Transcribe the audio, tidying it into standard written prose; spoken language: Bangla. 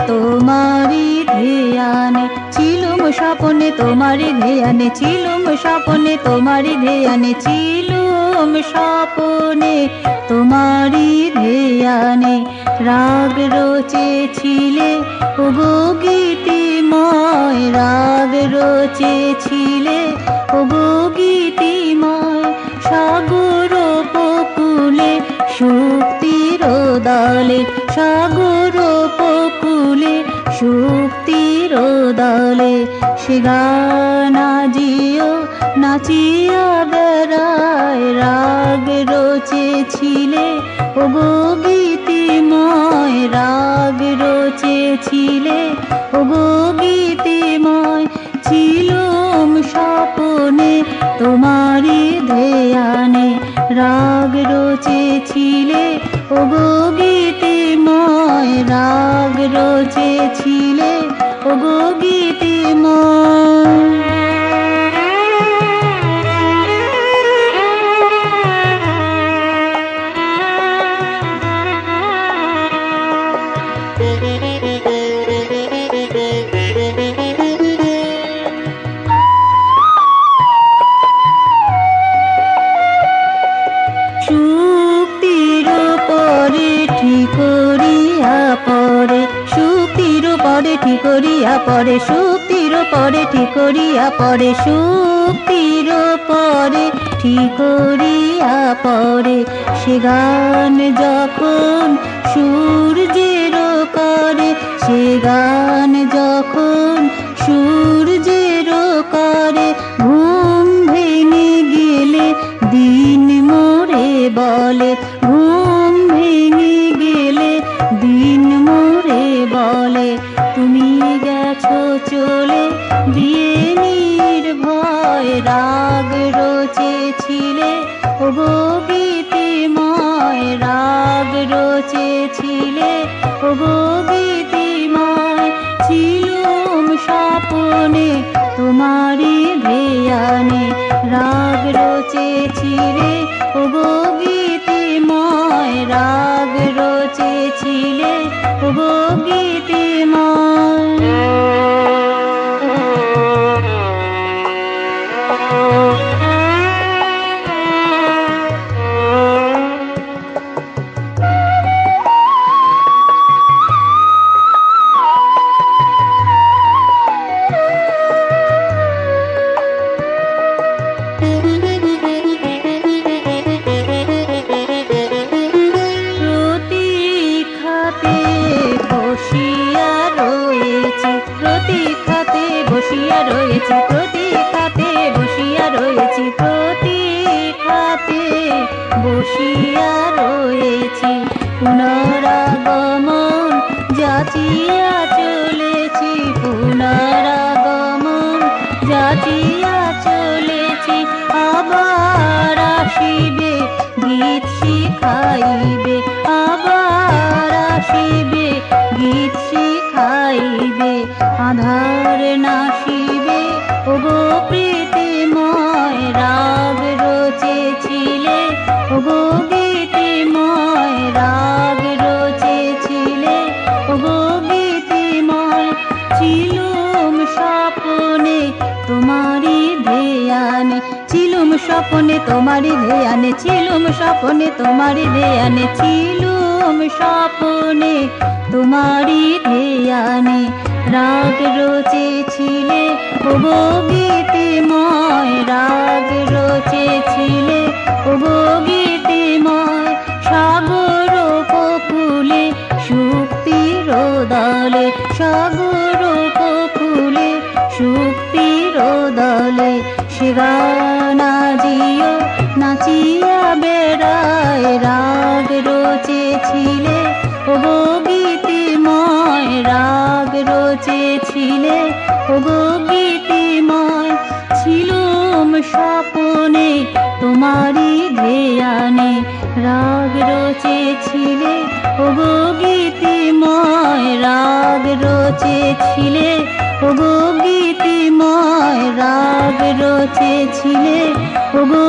তোমারি ধ্যানে ছিলুম স্বপনে তোমারি ধ্যানে ছিলুম স্বপনে তোমারি ধ্যানে ছিলুম স্বপনে তোমারি ধ্যানে রাগ রচেছিলে ওগো গীতিময় রাগ রচেছিলে ওগো গীতিময় সাগর উপকূলে শুক্তির দলে সাগর উপকূলে শুক্তির দলে সে গান আজিও নাচিয়া বেড়ায় রাগ রচেছিলে ওগো গীতিময় রাগ রচেছিলে ওগো গীতিময় ছিলুম স্বপনে তোমারি ধ্যানে রাগ রচেছিলে ওগো গীতিময় রাগ রচেছিলে ওগো গীতিময় ঠিকরিয়া পরে শুক্তির পরে ঠিকরিয়া পরে শুক্তির পরে ঠিকরিয়া পরে সে গান যখন সূর্যের করে সে গান যখন সূর্যের করে ঘুম ভেঙে গেলে দিন মোরে বলে ঘুম ভেঙে গেলে দিন মোরে বলে তুমি গেছো চলে দিয়ে নির্ভয় রাগ রচেছিলে ওগো গীতিময় রাগ রচেছিলে ওগো গীতিময় ছিলুম স্বপনে তোমারি ধ্যানে রাগ রচেছিলে ওগো গীতিময় রাগ রচেছিলে ওগো গীতিময় প্রতীক্ষাতে বসিয়া রয়েছি প্রতীক্ষাতে বসিয়া রয়েছি পুনরাগমন যাচিয়া চলেছি পুনরাগমন যাচিয়া চলেছি আবার আসিবে গীত শিখাইবে আবার আসিবে গীত শিখাইবে আধার নাশিবে ওগো প্রীতিময় রাগ রচেছিলে ওগো গীতিময় রাগ রচেছিলে ওগো গীতিময় ছিলুম স্বপনে তোমারি ধ্যানে ছিলুম স্বপনে তোমারি ধ্যানে ছিলুম স্বপনে তোমারি ধ্যানে ছিলুম স্বপনে তোমারি ধ্যানে রাগ রচেছিলে ওগো গীতিময় রাগ রচেছিলে ওগো গীতিময় সাগর উপকূলে শুক্তির দলে সাগর উপকূলে শুক্তির দলে সে গান আজিও নাচিয়া বেড়ায় রাগ রচেছিলে ওগো গীতিময় রাগ রচেছিলে ওগো গীতিময় ছিলুম স্বপনে রচেছিলে, ওগো গীতিময় রাগ রচেছিলে, ওগো গীতিময় রাগ রচেছিলে, ওগো